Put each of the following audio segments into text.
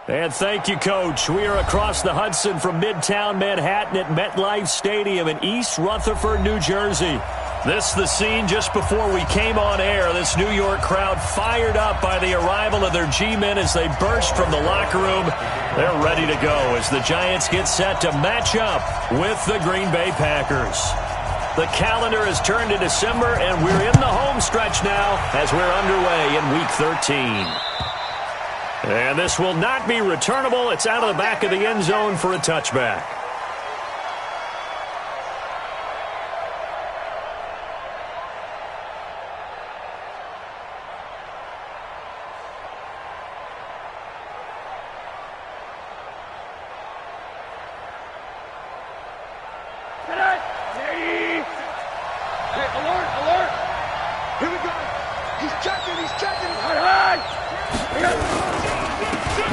And thank you, Coach. We are across the Hudson from Midtown Manhattan at MetLife Stadium in East Rutherford, New Jersey. This is the scene just before we came on air. This New York crowd fired up by the arrival of their G-men as they burst from the locker room. They're ready to go as the Giants get set to match up with the Green Bay Packers. The calendar has turned to December, and we're in the home stretch now as we're underway in Week 13. And this will not be returnable. It's out of the back of the end zone for a touchback.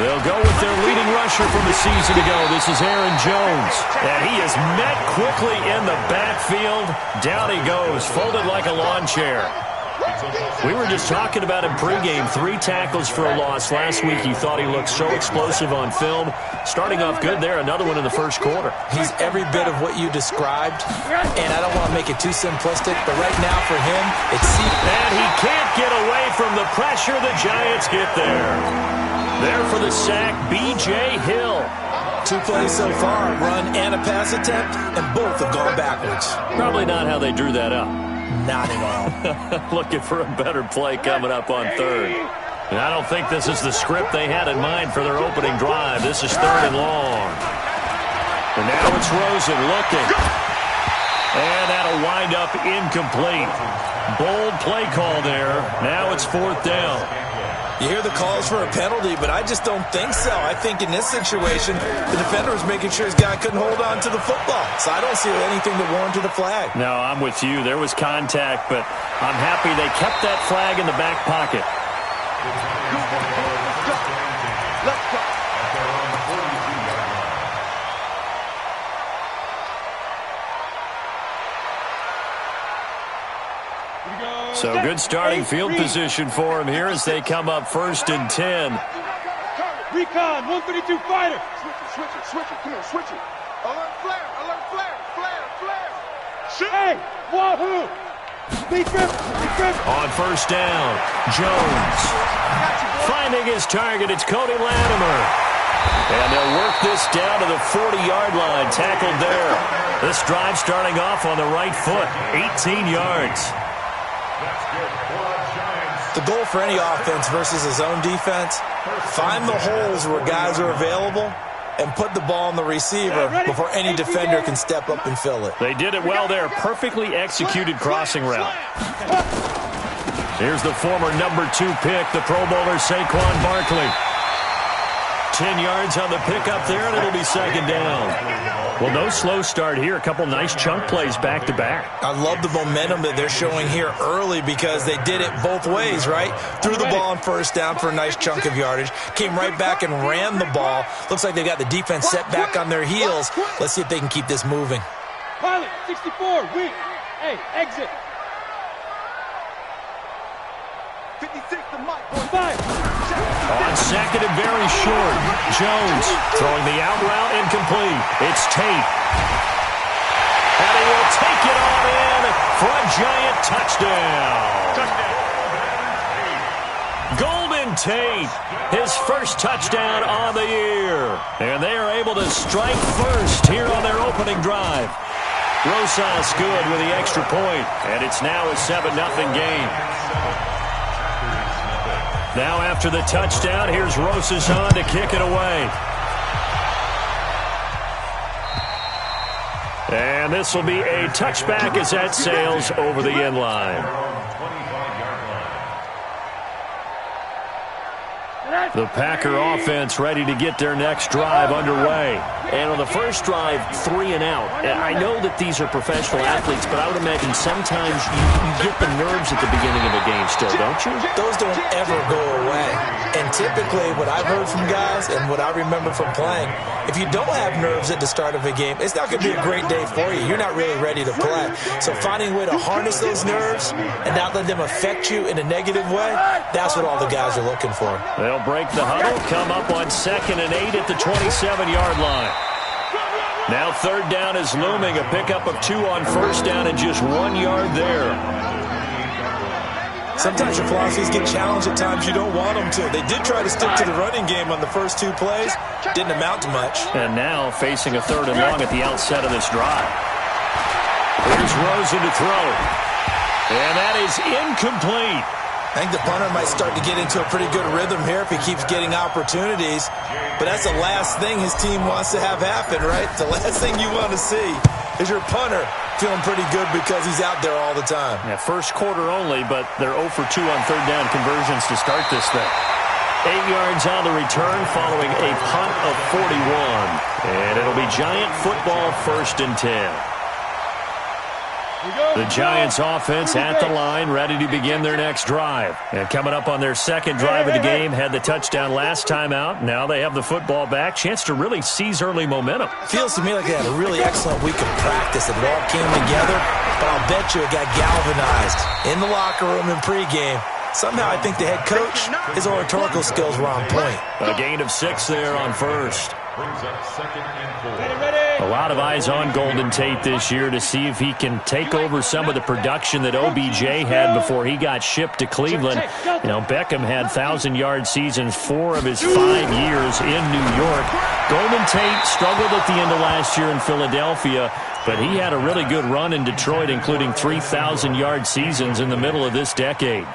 They'll go with their leading rusher from a season ago. This is Aaron Jones. And he is met quickly in the backfield. Down he goes, folded like a lawn chair. We were just talking about him pregame. 3 tackles for a loss. Last week he thought he looked so explosive on film. Starting off good there, another one in the first quarter. He's every bit of what you described, and I don't want to make it too simplistic, but right now for him, it's... And he can't get away from the pressure. The Giants get there. There for the sack, B.J. Hill. 2 plays so far, a run and a pass attempt, and both have gone backwards. Probably not how they drew that up. Not at all. Looking for a better play coming up on third. And I don't think this is the script they had in mind for their opening drive. This is 3rd and long. And now it's Rosen looking. And that'll wind up incomplete. Bold play call there. Now it's 4th down. You hear the calls for a penalty, but I just don't think so. I think in this situation, the defender was making sure his guy couldn't hold on to the football. So I don't see anything that warranted a flag. No, I'm with you. There was contact, but I'm happy they kept that flag in the back pocket. Let's go. So good starting field position for him here as they come up 1st and 10. Recon, 132 fighter. Switch it. Come on, switch it. Alert flare. Hey, wahoo. On 1st down, Jones. Finding his target, it's Cody Latimer. And they'll work this down to the 40-yard line, tackled there. This drive starting off on the right foot, 18 yards. The goal for any offense versus his own defense, find the holes where guys are available and put the ball on the receiver before any defender can step up and fill it. They did it well there. Perfectly executed crossing route. Here's the former number 2 pick, the Pro Bowler Saquon Barkley. 10 yards on the pickup there, and it'll be 2nd down. Well, no slow start here. A couple nice chunk plays back-to-back. I love the momentum that they're showing here early because they did it both ways, right? Threw the ball on 1st down for a nice chunk of yardage. Came right back and ran the ball. Looks like they got the defense set back on their heels. Let's see if they can keep this moving. Pilot, 64, weak. Hey, exit. 56, the mic, on fire. On 2nd and very short, Jones throwing the out route incomplete. It's Tate. And he will take it on in for a Giant touchdown. Golden Tate, his first touchdown on the year. And they are able to strike first here on their opening drive. Rosas good with the extra point, and it's now a 7-0 game. Now after the touchdown, here's Rosas on to kick it away. And this will be a touchback as that sails over the end line. The Packer offense ready to get their next drive underway. And on the first drive, 3 and out. I know that these are professional athletes, but I would imagine sometimes you get the nerves at the beginning of a game still, don't you? Those don't ever go away. And typically what I've heard from guys and what I remember from playing, if you don't have nerves at the start of a game, it's not going to be a great day for you. You're not really ready to play. So finding a way to harness those nerves and not let them affect you in a negative way, that's what all the guys are looking for. They'll break break the huddle, come up on 2nd and 8 at the 27-yard line. Now 3rd down is looming, a pickup of 2 on 1st down and just 1 yard there. Sometimes your philosophies get challenged at times you don't want them to. They did try to stick to the running game on the first 2 plays. Didn't amount to much. And now facing a 3rd and long at the outset of this drive. Here's Rosen to throw. And that is incomplete. I think the punter might start to get into a pretty good rhythm here if he keeps getting opportunities. But that's the last thing his team wants to have happen, right? The last thing you want to see is your punter feeling pretty good because he's out there all the time. Yeah, first quarter only, but they're 0 for 2 on 3rd down conversions to start this thing. 8 yards on the return following a punt of 41. And it'll be Giant football 1st and 10. The Giants offense at the line, ready to begin their next drive. And coming up on their 2nd drive of the game, had the touchdown last time out. Now they have the football back. Chance to really seize early momentum. Feels to me like they had a really excellent week of practice. It all came together, but I'll bet you it got galvanized in the locker room in pregame. Somehow I think the head coach, his oratorical skills were on point. A gain of 6 there on 1st. Brings up 2nd and 4. A lot of eyes on Golden Tate this year to see if he can take over some of the production that OBJ had before he got shipped to Cleveland. You know, Beckham had 1,000-yard seasons 4 of his 5 years in New York. Golden Tate struggled at the end of last year in Philadelphia, but he had a really good run in Detroit, including 3,000-yard seasons in the middle of this decade.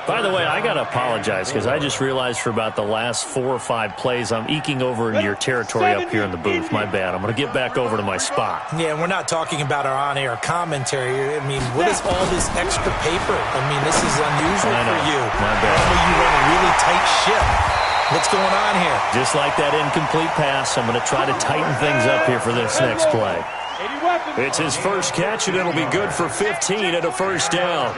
By the way, I got to apologize because I just realized for about the last 4 or 5 plays I'm eking over into your territory up here in the booth. My bad. I'm going to get back over to my spot. Yeah, we're not talking about our on-air commentary. I mean, what is all this extra paper? I mean, this is unusual for you. My bad. You run a really tight ship. What's going on here? Just like that incomplete pass, I'm going to try to tighten things up here for this next play. It's his first catch, and it'll be good for 15 at a 1st down.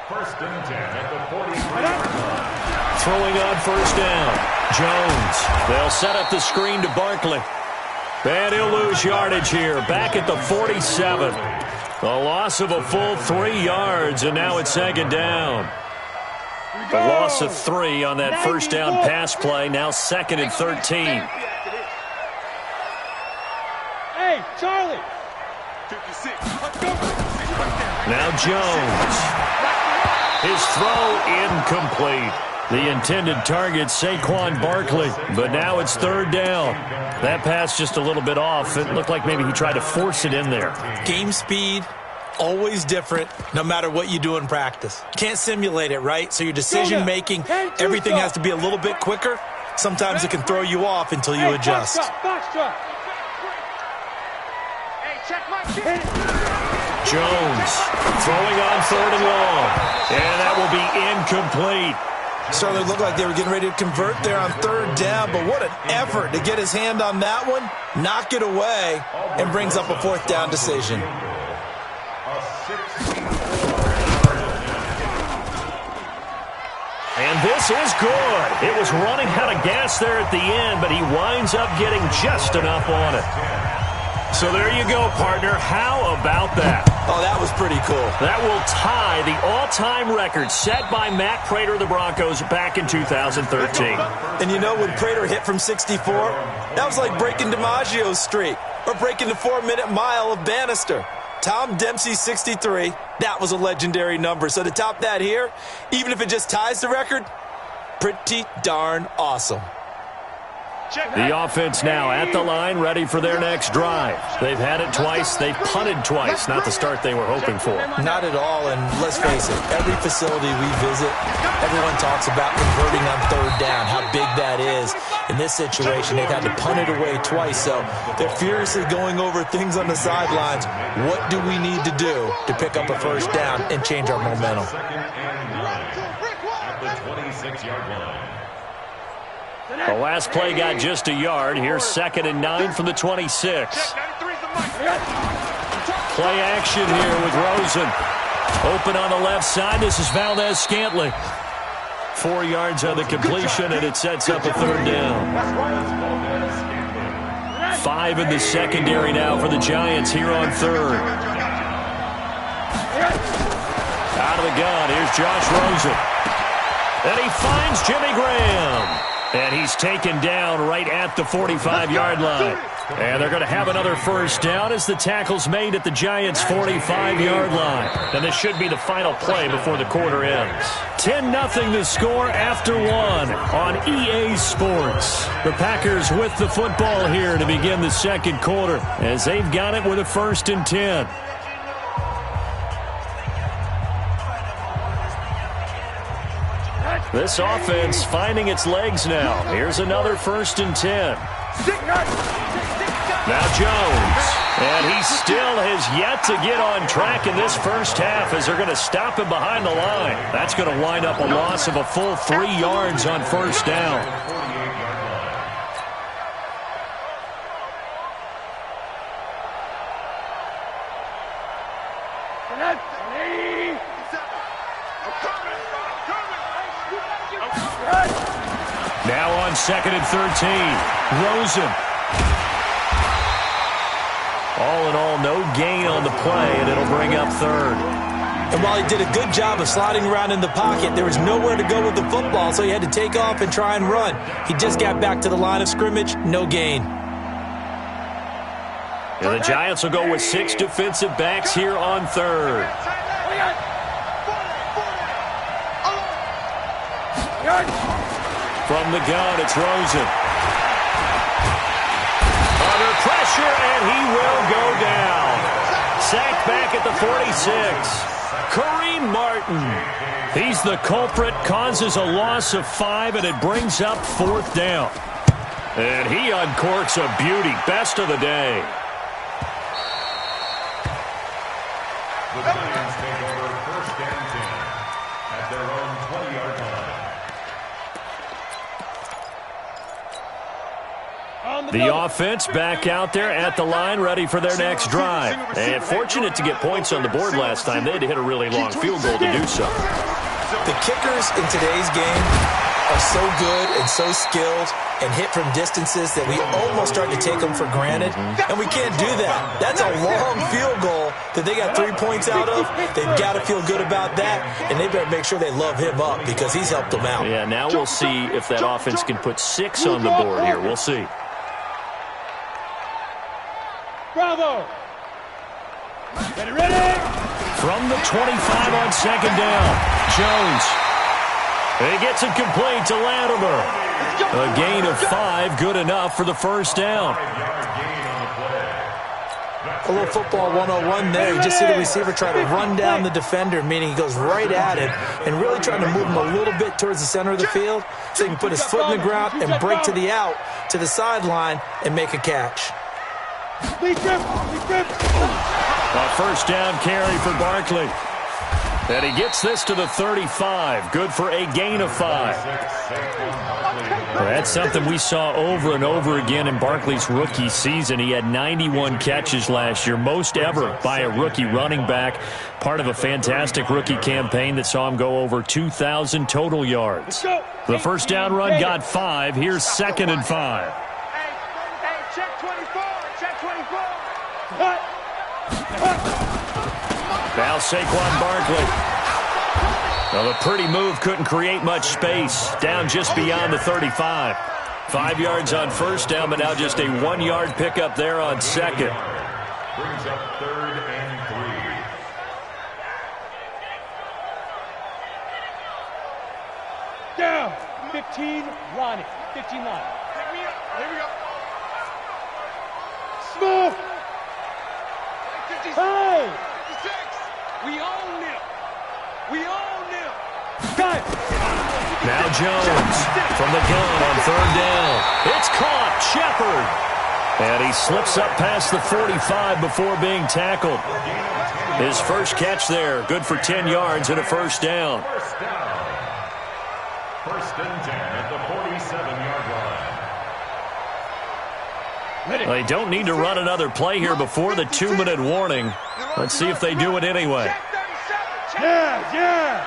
First and 10 at the 40-yard line. Throwing on 1st down. Jones. They'll set up the screen to Barkley. And he'll lose yardage here. Back at the 47. A loss of a full 3 yards, and now it's 2nd down. A loss of 3 on that 1st down pass play. Now 2nd and 13. Hey, Charlie. Now Jones. His throw incomplete. The intended target, Saquon Barkley. But now it's 3rd down. That pass just a little bit off. It looked like maybe he tried to force it in there. Game speed, always different, no matter what you do in practice. You can't simulate it, right? So your decision-making, everything has to be a little bit quicker. Sometimes it can throw you off until you adjust. Jones throwing on 3rd and long. And that will be incomplete. Certainly looked like they were getting ready to convert there on 3rd down, but what an effort to get his hand on that one, knock it away, and brings up a 4th down decision. And this is good. It was running out of gas there at the end, but he winds up getting just enough on it. So there you go, partner. How about that? Oh, that was pretty cool. That will tie the all-time record set by Matt Prater of the Broncos back in 2013. And you know, when Prater hit from 64, that was like breaking DiMaggio's streak or breaking the 4-minute mile of Bannister. Tom Dempsey, 63. That was a legendary number. So to top that here, even if it just ties the record, pretty darn awesome. The offense now at the line, ready for their next drive. They've had it twice. They've punted twice. Not the start they were hoping for. Not at all, and let's face it, every facility we visit, everyone talks about converting on 3rd down, how big that is. In this situation, they've had to punt it away twice, so they're furiously going over things on the sidelines. What do we need to do to pick up a 1st down and change our momentum? At the 26-yard line. The last play got just a yard. Here's 2nd and 9 from the 26. Play action here with Rosen. Open on the left side. This is Valdez-Scantling. 4 yards on the completion, and it sets up a 3rd down. 5 in the secondary now for the Giants here on 3rd. Out of the gun. Here's Josh Rosen. And he finds Jimmy Graham. And he's taken down right at the 45-yard line. And they're going to have another first down as the tackle's made at the Giants' 45-yard line. And this should be the final play before the quarter ends. 10-0 the score after one on EA Sports. The Packers with the football here to begin the second quarter as they've got it with a 1st and 10. This offense finding its legs now. Here's another 1st and 10. Now Jones. And he still has yet to get on track in this first half as they're going to stop him behind the line. That's going to wind up a loss of a full 3 yards on first down. Now on 2nd and 13. Rosen. All in all, no gain on the play, and it'll bring up 3rd. And while he did a good job of sliding around in the pocket, there was nowhere to go with the football, so he had to take off and try and run. He just got back to the line of scrimmage, no gain. And the Giants will go with 6 defensive backs here on 3rd. From the gun, it's Rosen. Under pressure, and he will go down. Sacked back at the 46. Kareem Martin. He's the culprit, causes a loss of 5, and it brings up 4th down. And he uncorks a beauty. Best of the day. The Giants take over 1st and 10 at their own 20-yard line. The offense back out there at the line, ready for their next drive. And fortunate to get points on the board last time. They had to hit a really long field goal to do so. The kickers in today's game are so good and so skilled and hit from distances that we almost start to take them for granted. And we can't do that. That's a long field goal that they got 3 points out of. They've got to feel good about that, and they better make sure they love him up because he's helped them out. Yeah, now we'll see if that offense can put 6 on the board here. We'll see. Bravo! Ready! From the 25 on 2nd down, Jones. He gets it complete to Latimer. A gain of 5, good enough for the first down. A little football 101 there. You just see the receiver try to run down the defender, meaning he goes right at it and really trying to move him a little bit towards the center of the field so he can put his foot in the ground and break to the out, to the sideline, and make a catch. A first down carry for Barkley. And he gets this to the 35. Good for a gain of 5. Well, that's something we saw over and over again in Barkley's rookie season. He had 91 catches last year, most ever by a rookie running back. Part of a fantastic rookie campaign that saw him go over 2,000 total yards. The first down run got 5. Here's 2nd and 5. Check 24. Check 24. Now Saquon Barkley. Well, a pretty move couldn't create much space. Down just beyond the 35. 5 yards on first down, but now just a 1-yard pickup there on 2nd. Brings up 3rd and 3. Down. 15, Ronnie. 15 line. Here we go. Smooth. Hey! 56. We own them. We own them. Got it. Now Jones from the gun on 3rd down. It's caught. Shepard. And he slips up past the 45 before being tackled. His first catch there. Good for 10 yards and a first down. First down. 1st and 10 at the 47-yard line. They don't need to run another play here before the 2-minute warning. Let's see if they do it anyway. Yes.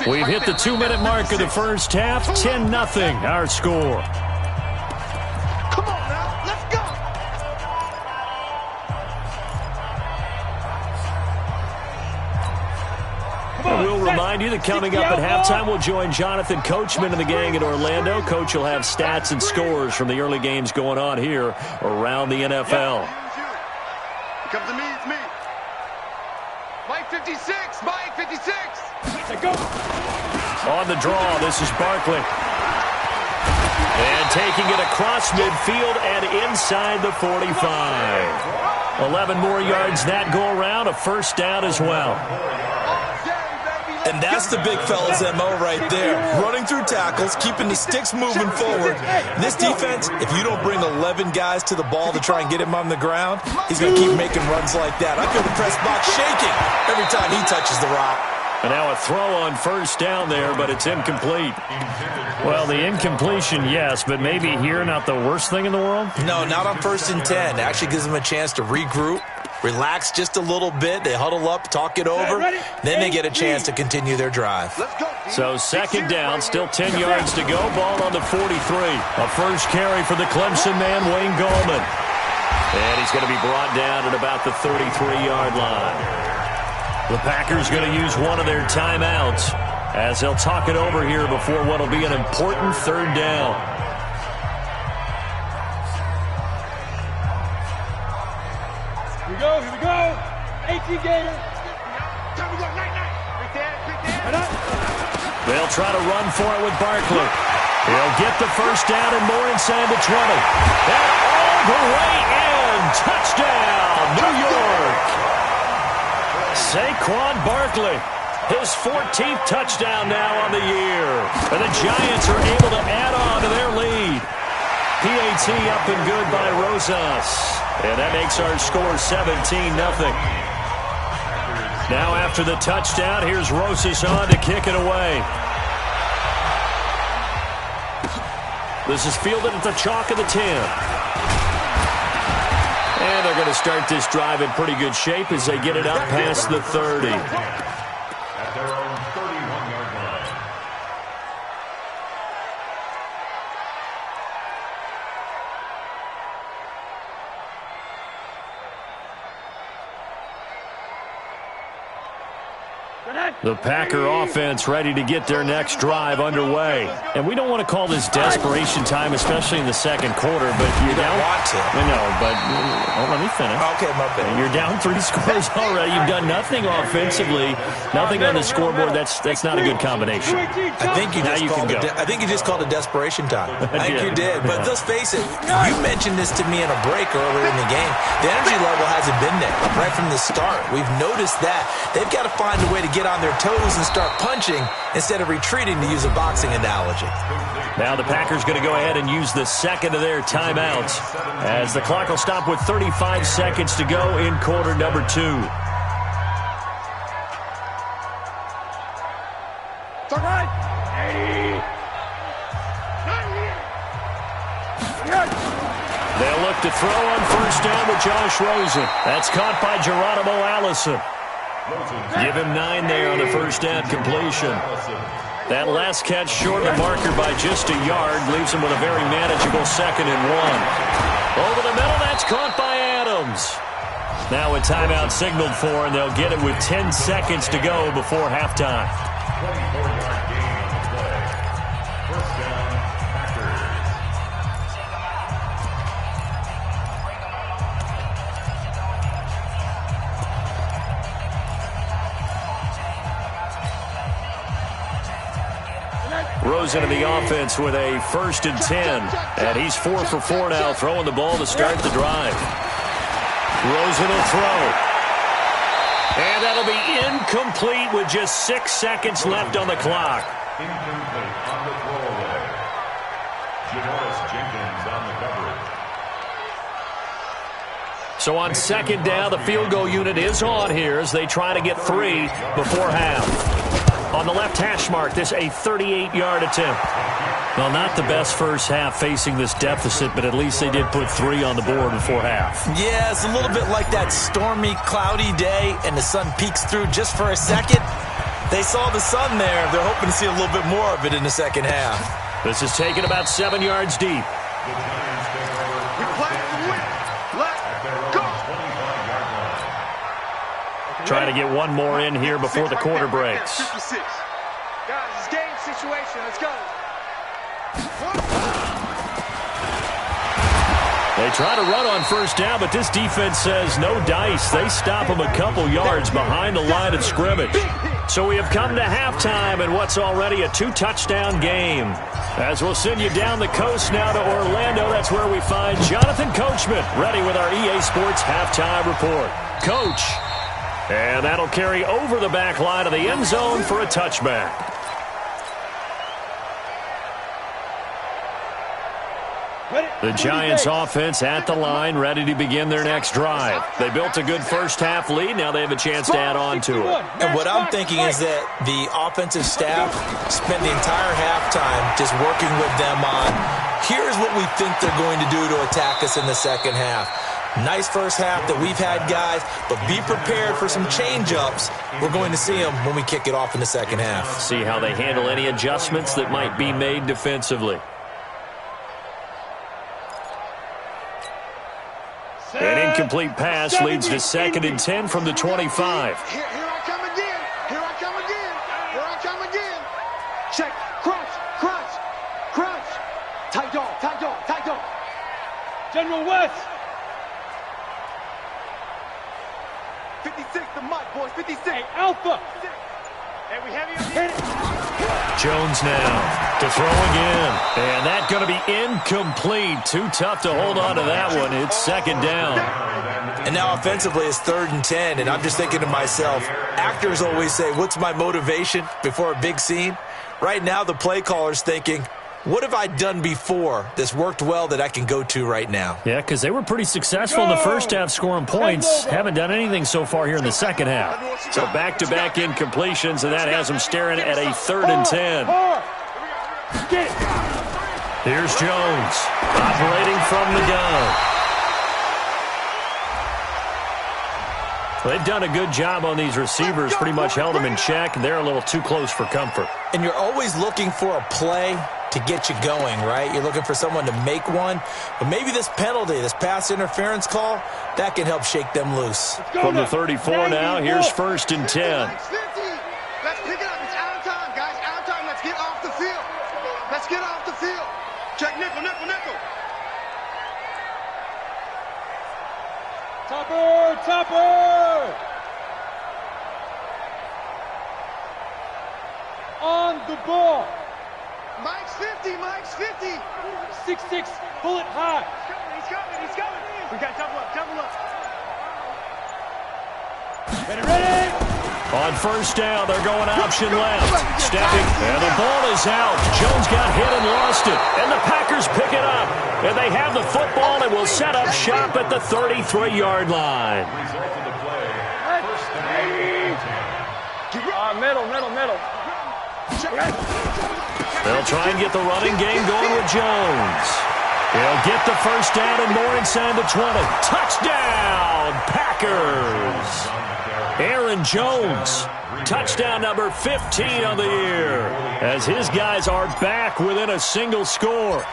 We've hit the 2-minute mark of the first half. 10-0 our score. Come on now. Let's go. And we'll remind you that coming up at halftime, we'll join Jonathan Coachman and the gang in Orlando. Coach will have stats and scores from the early games going on here around the NFL. Come to me, it's me. Mike 56, Mike 56. Go. On the draw, this is Barkley. And taking it across midfield and inside the 45. 11 more yards that go around, a first down as well. And that's the big fella's MO right there. Running through tackles, keeping the sticks moving forward. This defense, if you don't bring 11 guys to the ball to try and get him on the ground, he's going to keep making runs like that. I feel the press box shaking every time he touches the rock. And now a throw on first down there, but it's incomplete. Well, the incompletion, yes, but maybe here not the worst thing in the world? No, not on 1st and 10. It actually gives them a chance to regroup, relax just a little bit. They huddle up, talk it over. Then they get a chance to continue their drive. So second down, still 10 yards to go. Ball on the 43. A first carry for the Clemson man, Wayne Gallman. And he's going to be brought down at about the 33-yard line. The Packers going to use one of their timeouts as they'll talk it over here before what will be an important third down. Here we go, here we go. 18 Gator. They'll try to run for it with Barkley. He'll get the first down and more inside the 20. And all the way in. Touchdown, New York. Saquon Barkley, his 14th touchdown now on the year. And the Giants are able to add on to their lead. PAT up and good by Rosas. And that makes our score 17-0. Now after the touchdown, here's Rosas on to kick it away. This is fielded at the chalk of the 10. And they're going to start this drive in pretty good shape as they get it up past the 30. At their own 31-yard line. The Packer offense ready to get their next drive underway. And we don't want to call this desperation time, especially in the second quarter, but you're down. Want to. I know, but let me finish. Okay, my bad. You're down 3 scores already. You've done nothing offensively, nothing on the scoreboard. That's not a good combination. I think you just called it desperation time. I think you did. But let's face it, you mentioned this to me in a break earlier in the game. The energy level hasn't been there right from the start. We've noticed that. They've got to find a way to get on their toes and start punching instead of retreating, to use a boxing analogy. Now the Packers going to go ahead and use the second of their timeouts as the clock will stop with 35 seconds to go in quarter number 2. They'll look to throw on first down with Josh Rosen. That's caught by Geronimo Allison. Give him 9 there on the first down completion. That last catch short of the marker by just a yard leaves him with a very manageable 2nd and 1. Over the middle, that's caught by Adams. Now a timeout signaled for, and they'll get it with 10 seconds to go before halftime. 24-yard gain on the play. First down, Packers. Rosen in the offense with a 1st and 10. And he's 4 for 4 now, throwing the ball to start the drive. Rosen will throw. And that'll be incomplete with just 6 seconds left on the clock. Incomplete on the throwaway. Janoris Jenkins on the coverage. So on second down, the field goal unit is on here as they try to get 3 before half. On the left hash mark, this a 38-yard attempt. Well, not the best first half facing this deficit, but at least they did put 3 on the board before half. Yeah, it's a little bit like that stormy, cloudy day, and the sun peeks through just for a second. They saw the sun there. They're hoping to see a little bit more of it in the second half. This is taken about 7 yards deep. The Giants take over. We play to win. Let's go. 25-yard line. Try to get one more in here before the quarter breaks. 56. Guys, it's game situation. Let's go. They try to run on first down, but this defense says no dice. They stop them a couple yards behind the line of scrimmage. So we have come to halftime in what's already a 2-touchdown game. As we'll send you down the coast now to Orlando, that's where we find Jonathan Coachman ready with our EA Sports halftime report. Coach, and that'll carry over the back line of the end zone for a touchback. The Giants offense at the line, ready to begin their next drive. They built a good first-half lead. Now they have a chance to add on to it. And what I'm thinking is that the offensive staff spent the entire halftime just working with them on, here's what we think they're going to do to attack us in the second half. Nice first half that we've had, guys, but be prepared for some change-ups. We're going to see them when we kick it off in the second half. See how they handle any adjustments that might be made defensively. An incomplete pass leads to 2nd and 10 from the 25. Here I come again. Here I come again. Here I come again. Check. Crunch. Crunch. Crunch. Tight dog. Tight dog. Tight dog. General West. 56, the mic, boys. 56. Hey, Alpha. Hey, we heavy on hit it. Jones now to throw again. And that's going to be incomplete. Too tough to hold on to that one. It's 2nd down. And now offensively it's 3rd and 10, and I'm just thinking to myself, actors always say, what's my motivation before a big scene? Right now the play caller's thinking, what have I done before that's worked well that I can go to right now? Yeah, because they were pretty successful in the first half scoring points. Haven't done anything so far here in the second half. So back-to-back incompletions, and that has them staring at a 3rd and 10. Here's Jones, operating from the gun. They've done a good job on these receivers, pretty much held them in check. They're a little too close for comfort. And you're always looking for a play to get you going, right? You're looking for someone to make one. But maybe this penalty, this pass interference call, that can help shake them loose. From the 34 now, here's 1st and 10. Let's pick it up. It's out of time, guys. Out of time. Let's get off the field. Let's get off the field. Check nickel, nickel, nickel. Topper, topper. On the ball. Mike's 50, Mike's 50. 6'6", bullet high. He's coming, he's coming. We got double up, double up. Ready, ready. On first down, they're going option left. Stepping, and the ball is out. Jones got hit and lost it. And the Packers pick it up. And they have the football and will set up shop at the 33-yard line. Middle, middle, middle. They'll try and get the running game going with Jones. He'll get the first down and more inside the 20. Touchdown, Packers! Aaron Jones, touchdown number 15 on the year, as his guys are back within a single score.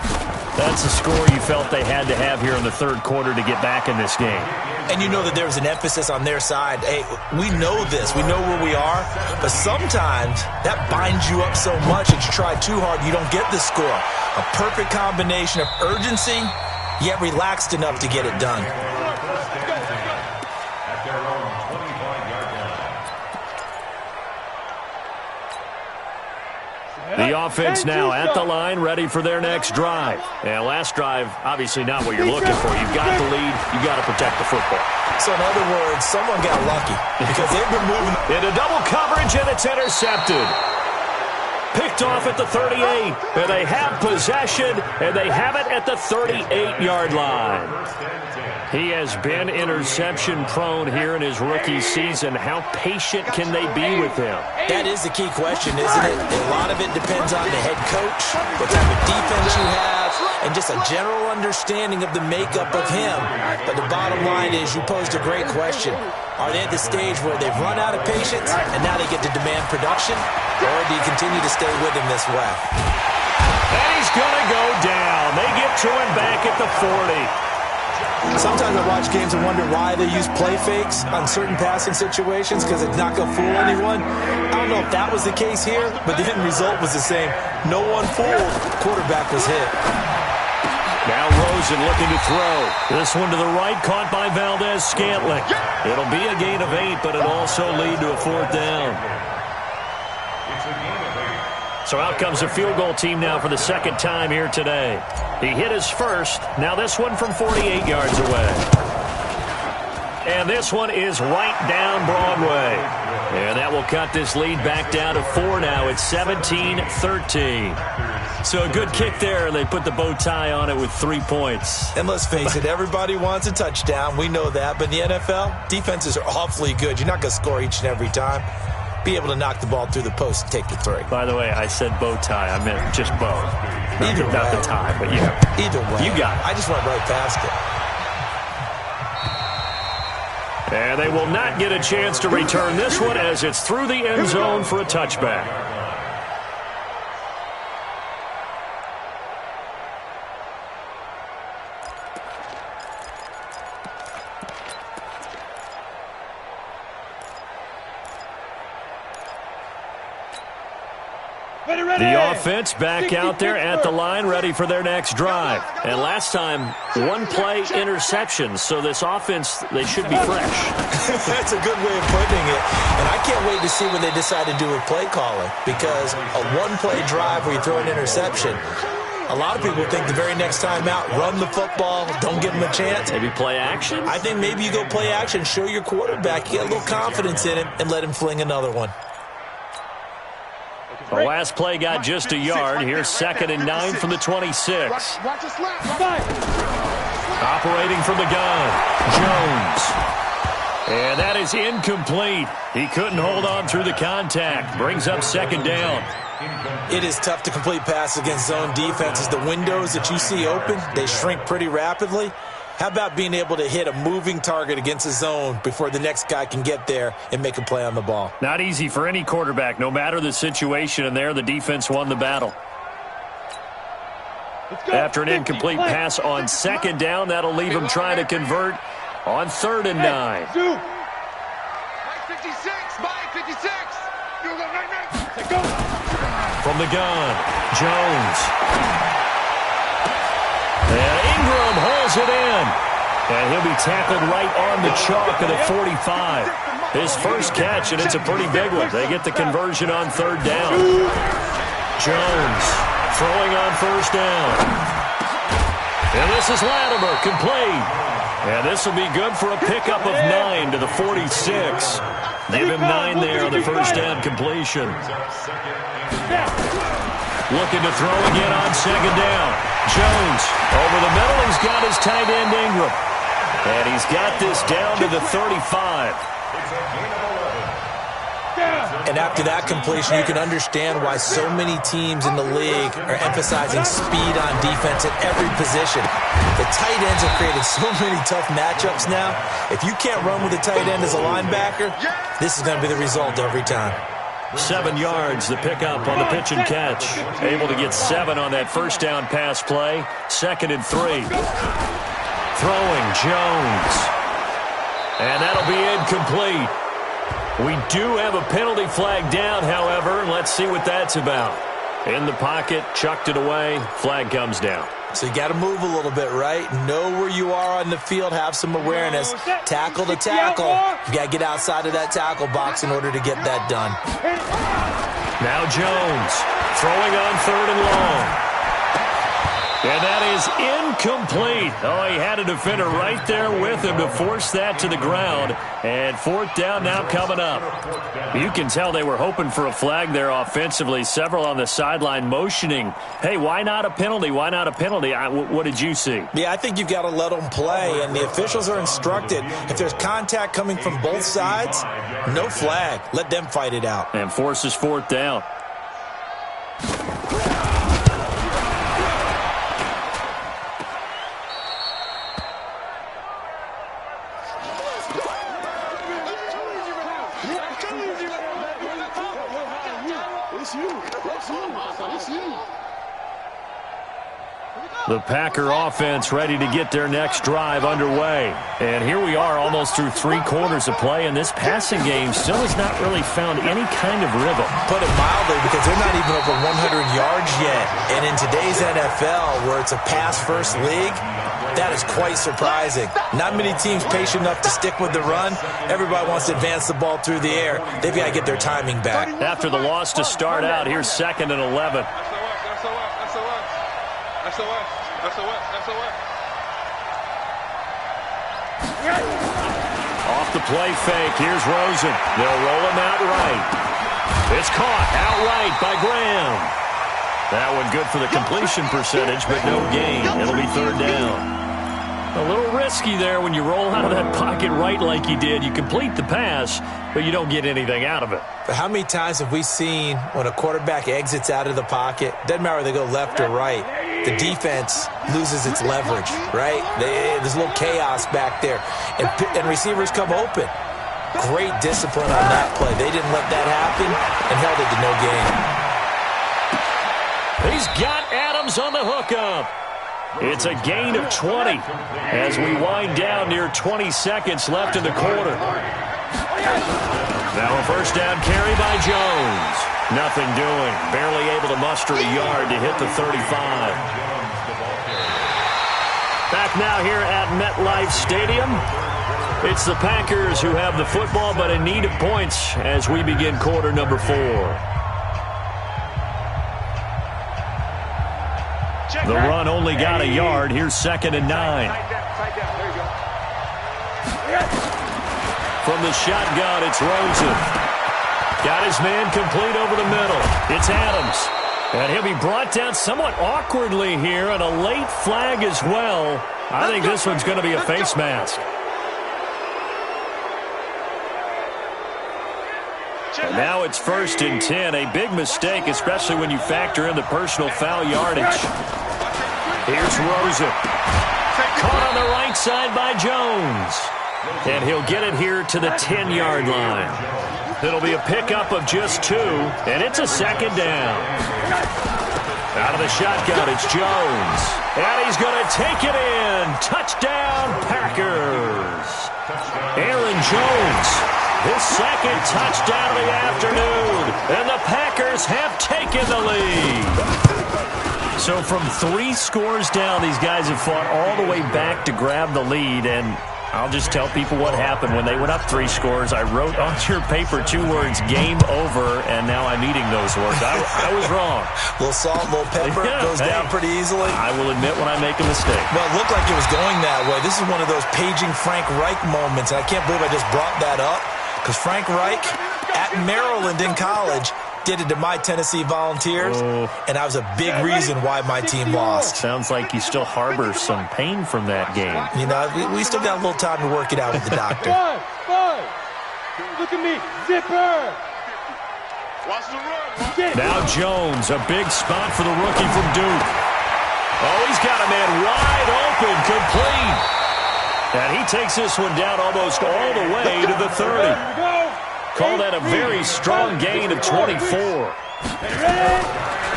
That's a score you felt they had to have here in the third quarter to get back in this game. And you know that there was an emphasis on their side. Hey, we know this. We know where we are. But sometimes that binds you up so much that you try too hard, you don't get the score. A perfect combination of urgency, yet relaxed enough to get it done. The offense now at the line, ready for their next drive. And last drive, obviously not what you're looking for. You've got the lead. You've got to protect the football. So in other words, someone got lucky because they've been moving. Into double coverage, and it's intercepted. Picked off at the 38. And they have possession, and they have it at the 38-yard line. He has been interception-prone here in his rookie season. How patient can they be with him? That is the key question, isn't it? A lot of it depends on the head coach, what type of defense you have, and just a general understanding of the makeup of him. But the bottom line is you posed a great question. Are they at the stage where they've run out of patience and now they get to demand production? Or do you continue to stay with him this way? And he's going to go down. They get to him back at the 40. Sometimes I watch games and wonder why they use play fakes on certain passing situations because it's not going to fool anyone. I don't know if that was the case here, but the end result was the same. No one fooled. Quarterback was hit. Now Rosen looking to throw. This one to the right, caught by Valdez-Scantling. It'll be a gain of 8, but it'll also lead to a 4th down. So out comes a field goal team now for the second time here today. He hit his first. Now this one from 48 yards away. And this one is right down Broadway. And that will cut this lead back down to 4 now. It's 17-13. So a good kick there, and they put the bow tie on it with 3 points. And let's face it, everybody wants a touchdown. We know that. But in the NFL, defenses are awfully good. You're not going to score each and every time. Be able to knock the ball through the post and take the 3. By the way, I said bow tie. I meant just bow. Either way. Not the tie, but yeah. Either way. You got it. I just went right past it. And they will not get a chance to return this one as it's through the end zone for a touchback. The offense back out there at the line, ready for their next drive. And last time, 1-play interception. So this offense, they should be fresh. That's a good way of putting it. And I can't wait to see what they decide to do with play calling. Because a 1-play drive where you throw an interception, a lot of people think the very next time out, run the football, don't give them a chance. Maybe play action? I think maybe you go play action, show your quarterback, you get a little confidence in him, and let him fling another one. The last play got just a yard. Here's 2nd and 9 from the 26. Operating from the gun, Jones. And that is incomplete. He couldn't hold on through the contact. Brings up 2nd down. It is tough to complete passes against zone defenses. The windows that you see open, they shrink pretty rapidly. How about being able to hit a moving target against a zone before the next guy can get there and make a play on the ball? Not easy for any quarterback, no matter the situation, and there the defense won the battle. After an incomplete pass on 2nd down, that'll leave him trying to convert on 3rd and 9. Mike 56, Mike 56. From the gun, Jones. And Ingram holds it in. And he'll be tackled right on the chalk of the 45. His first catch, and it's a pretty big one. They get the conversion on 3rd down. Jones throwing on 1st down. And this is Latimer, complete. And this will be good for a pickup of 9 to the 46. Give him 9 there on the 1st down completion. Looking to throw again on 2nd down. Jones over the middle. He's got his tight end Ingram. And he's got this down to the 35. And after that completion, you can understand why so many teams in the league are emphasizing speed on defense at every position. The tight ends have created so many tough matchups now. If you can't run with a tight end as a linebacker, this is going to be the result every time. 7 yards, the pickup on the pitch and catch. Able to get 7 on that 1st down pass play. 2nd and 3. Throwing, Jones. And that'll be incomplete. We do have a penalty flag down, however. Let's see what that's about. In the pocket, chucked it away. Flag comes down. So you got to move a little bit, right? Know where you are on the field. Have some awareness. Tackle to tackle. You got to get outside of that tackle box in order to get that done. Now Jones throwing on 3rd and long. And that is incomplete. Oh, he had a defender right there with him to force that to the ground. And 4th down now coming up. You can tell they were hoping for a flag there offensively. Several on the sideline motioning, hey, why not a penalty? Why not a penalty? What did you see? Yeah, I think you've got to let them play. And the officials are instructed, if there's contact coming from both sides, no flag. Let them fight it out. And forces 4th down. The Packer offense ready to get their next drive underway. And here we are almost through 3 quarters of play, and this passing game still has not really found any kind of rhythm. Put it mildly, because they're not even over 100 yards yet. And in today's NFL, where it's a pass-first league, that is quite surprising. Not many teams patient enough to stick with the run. Everybody wants to advance the ball through the air. They've got to get their timing back. After the loss to start out, here's 2nd and 11. Off the play fake, here's Rosen. They'll roll him out right. It's caught outright by Graham. That one good for the completion percentage, but no gain. It'll be 3rd down. A little risky there when you roll out of that pocket right like you did. You complete the pass, but you don't get anything out of it. But how many times have we seen when a quarterback exits out of the pocket, doesn't matter whether they go left or right, the defense loses its leverage, right? There's a little chaos back there, and receivers come open. Great discipline on that play. They didn't let that happen and held it to no gain. He's got Adams on the hookup. It's a gain of 20 as we wind down near 20 seconds left in the quarter. Now a 1st down carry by Jones. Nothing doing. Barely able to muster a yard to hit the 35. Back now here at MetLife Stadium. It's the Packers who have the football but in need of points as we begin quarter number 4. The run only got a yard. Here's 2nd and 9. From the shotgun, it's Rosen. Got his man complete over the middle. It's Adams. And he'll be brought down somewhat awkwardly here, and a late flag as well. I think this one's going to be a face mask. And now it's 1st and 10. A big mistake, especially when you factor in the personal foul yardage. Here's Rosen. Caught on the right side by Jones. And he'll get it here to the 10-yard line. It'll be a pickup of just 2, and it's a 2nd down. Out of the shotgun, it's Jones. And he's going to take it in. Touchdown, Packers. Aaron Jones, his 2nd touchdown of the afternoon. And the Packers have taken the lead. So from 3 scores down, these guys have fought all the way back to grab the lead, and I'll just tell people what happened. When they went up 3 scores, I wrote on your paper 2 words, game over, and now I'm eating those words. I was wrong. A little salt, a little pepper, goes down pretty easily. I will admit when I make a mistake. Well, it looked like it was going that way. This is one of those paging Frank Reich moments, and I can't believe I just brought that up, because Frank Reich at Maryland in college did it to my Tennessee Volunteers, and that was a big reason why my team lost. Sounds like you still harbor some pain from that game. You know, we still got a little time to work it out with the doctor. Five. Look at me. Zipper. Watch the run. Now Jones, a big spot for the rookie from Duke. Oh, he's got a man wide open, complete. And he takes this one down almost all the way to the 30. Call that a very strong gain of 24.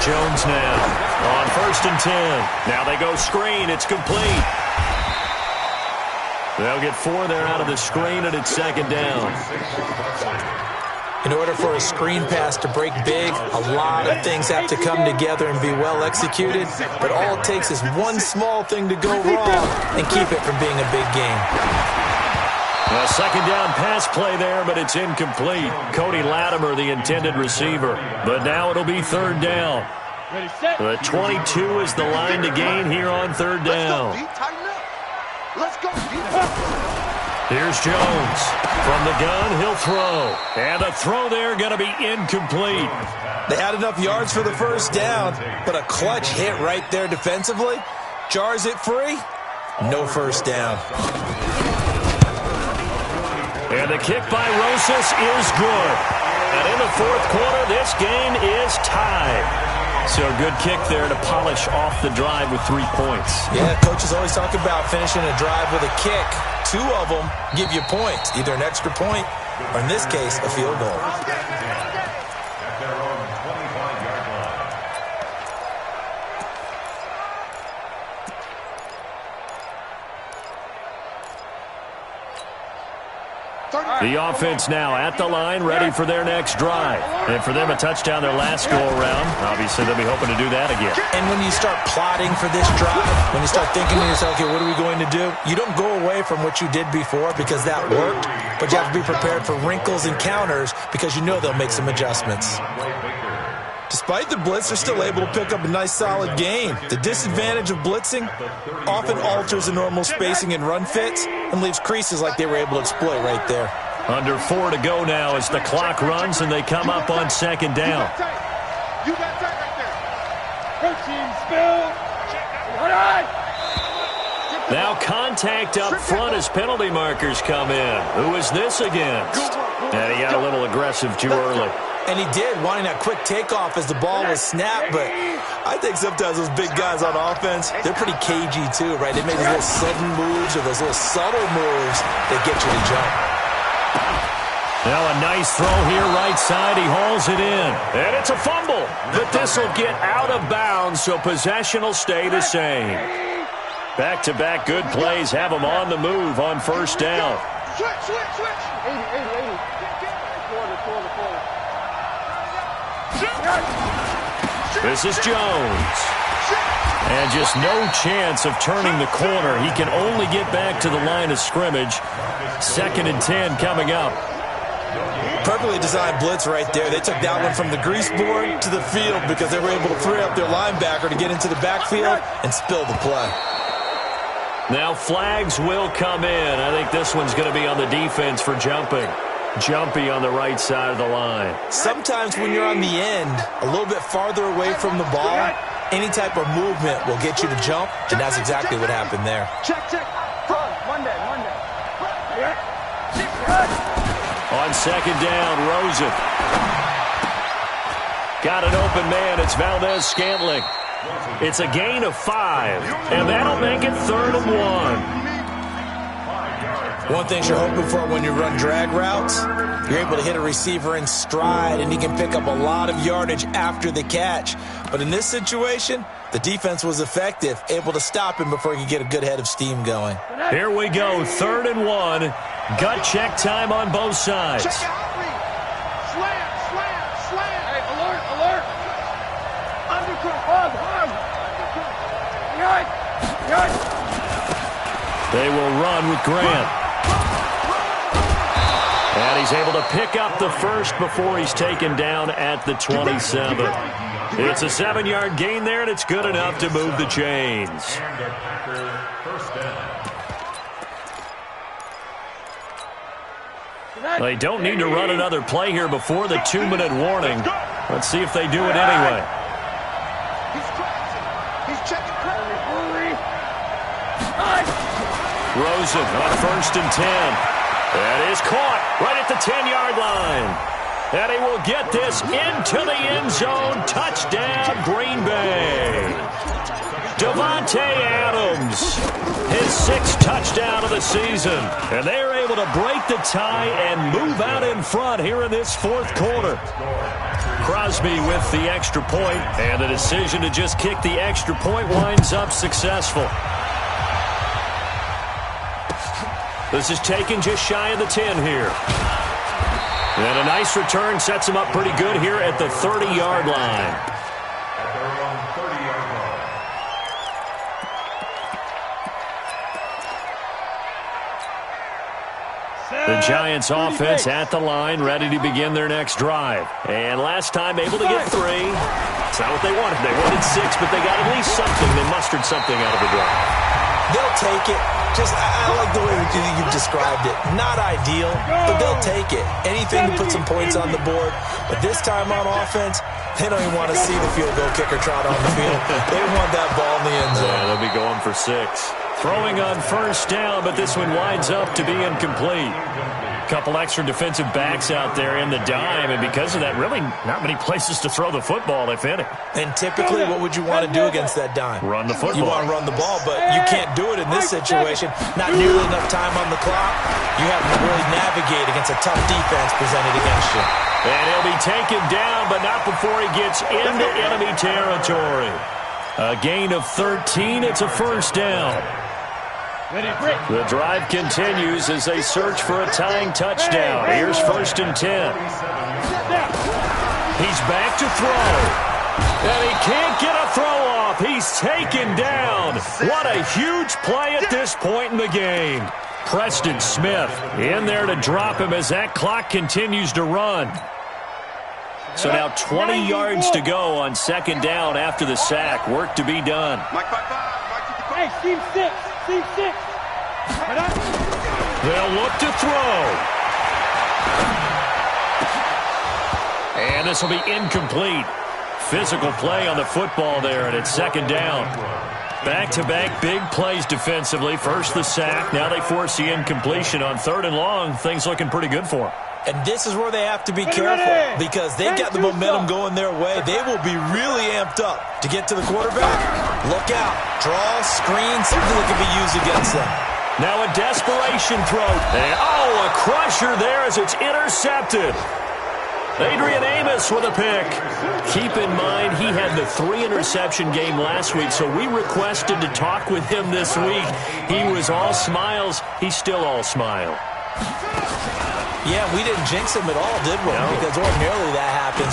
Jones now on 1st and 10. Now they go screen. It's complete. They'll get 4 there out of the screen, and it's 2nd down. In order for a screen pass to break big, a lot of things have to come together and be well executed. But all it takes is one small thing to go wrong and keep it from being a big game. A 2nd down pass play there, but it's incomplete. Cody Latimer, the intended receiver. But now it'll be 3rd down. The 22 is the line to gain here on 3rd down. Let's go. Here's Jones. From the gun, he'll throw. And the throw there going to be incomplete. They had enough yards for the 1st down, but a clutch hit right there defensively. Jars it free. No 1st down. And the kick by Rosas is good. And in the 4th quarter, this game is tied. So a good kick there to polish off the drive with 3 points. Yeah, coaches always talk about finishing a drive with a kick. 2 of them give you points, either an extra point or, in this case, a field goal. The offense now at the line, ready for their next drive. And for them, a touchdown their last go-around. Obviously, they'll be hoping to do that again. And when you start plotting for this drive, when you start thinking to yourself, okay, what are we going to do? You don't go away from what you did before because that worked, but you have to be prepared for wrinkles and counters because you know they'll make some adjustments. Despite the blitz, they're still able to pick up a nice, solid gain. The disadvantage of blitzing often alters the normal spacing and run fits and leaves creases like they were able to exploit right there. Under 4 to go now as the clock runs and they come up on second down. You got that right there. Protein spill. Now contact up front as penalty markers come in. Who is this against? And he got a little aggressive too early. And he did, wanting that quick takeoff as the ball was snapped, but I think sometimes those big guys on offense, they're pretty cagey too, right? They make those little sudden moves or those little subtle moves that get you to jump. Now a nice throw here right side. He hauls it in. And it's a fumble. But this will get out of bounds, so possession will stay the same. Back-to-back good plays have them on the move on first down. Switch. 80. This is Jones. And just no chance of turning the corner. He can only get back to the line of scrimmage. 2nd and 10 coming up. Perfectly designed blitz right there. They took that one from the grease board to the field because they were able to free up their linebacker to get into the backfield and spill the play. Now flags will come in. I think this one's going to be on the defense for jumping. Jumpy on the right side of the line. Sometimes when you're on the end, a little bit farther away from the ball, any type of movement will get you to jump, and that's exactly what happened there. Check. Monday. On second down, Rosen. Got an open man. It's Valdez-Scantling. It's a gain of 5, and that'll make it 3rd and 1. One thing you're hoping for when you run drag routes, you're able to hit a receiver in stride, and he can pick up a lot of yardage after the catch. But in this situation, the defense was effective, able to stop him before he could get a good head of steam going. Here we go, 3rd and 1. Gut check time on both sides. Check out three. Slam. Hey, alert. Undercut. They will run with Grant. And he's able to pick up the first before he's taken down at the 27. It's a 7-yard gain there, and it's good enough to move the chains. They don't need to run another play here before the 2-minute warning. Let's see if they do it anyway. He's checking. Rosen on 1st and 10. That is caught right at the 10-yard line. And he will get this into the end zone. Touchdown, Green Bay. Davante Adams, his 6th touchdown of the season. And they are able to break the tie and move out in front here in this 4th quarter. Crosby with the extra point, and the decision to just kick the extra point winds up successful. This is taken just shy of the 10 here. And a nice return sets him up pretty good here at the 30-yard line. At their own 30-yard line. The Giants offense at the line, ready to begin their next drive. And last time able to get 3. It's not what they wanted. They wanted 6, but they got at least something. They mustered something out of the drive. They'll take it. I like the way you've described it. Not ideal, but they'll take it. Anything to put some points on the board. But this time on offense, they don't even want to see the field goal kicker trot on the field. They want that ball in the end zone. Yeah, they'll be going for 6. Throwing on 1st down, but this one winds up to be incomplete. Couple extra defensive backs out there in the dime, and because of that, really not many places to throw the football, if any. And typically, what would you want to do against that dime? Run the football. You want to run the ball, but you can't do it in this situation. Not nearly enough time on the clock. You have to really navigate against a tough defense presented against you. And he'll be taken down, but not before he gets into enemy territory. A gain of 13. It's a 1st down. The drive continues as they search for a tying touchdown. Here's 1st and 10. He's back to throw. And he can't get a throw off. He's taken down. What a huge play at this point in the game. Preston Smith in there to drop him as that clock continues to run. So now 20 yards to go on 2nd down after the sack. Work to be done. Hey, Steve 6. Steve 6. They'll look to throw. And this will be incomplete. Physical play on the football there, and it's 2nd down. Back-to-back big plays defensively. First the sack. Now they force the incompletion on 3rd and long. Things looking pretty good for them. And this is where they have to be careful because they've got the momentum going their way. They will be really amped up to get to the quarterback. Look out. Draw, screen, something that can be used against them. Now a desperation throw. And, a crusher there as it's intercepted. Adrian Amos with a pick. Keep in mind he had the 3-interception game last week, so we requested to talk with him this week. He was all smiles. He's still all smile. Yeah, we didn't jinx him at all, did we? No. Because ordinarily that happens,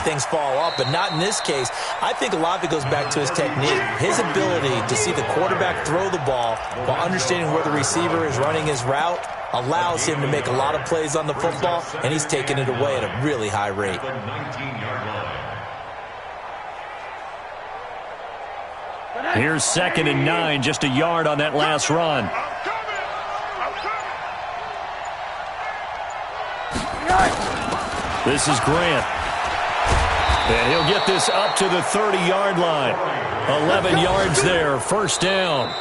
things fall off, but not in this case. I think a lot of it goes back to his technique. His ability to see the quarterback throw the ball while understanding where the receiver is running his route allows him to make a lot of plays on the football, and he's taking it away at a really high rate. Here's 2nd and 9, just a yard on that last run. This is Grant. And he'll get this up to the 30-yard line. 11 yards there, 1st down.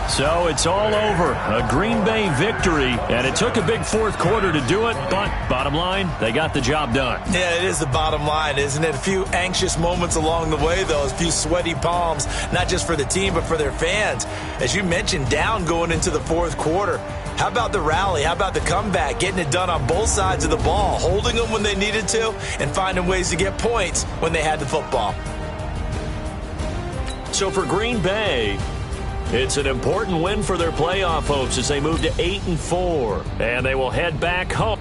So it's all over. A Green Bay victory, and it took a big 4th quarter to do it, but bottom line, they got the job done. Yeah, it is the bottom line, isn't it? A few anxious moments along the way, though, a few sweaty palms, not just for the team, but for their fans. As you mentioned, down going into the 4th quarter. How about the rally? How about the comeback? Getting it done on both sides of the ball, holding them when they needed to, and finding ways to get points when they had the football. So for Green Bay, it's an important win for their playoff hopes as they move to 8-4, and they will head back home.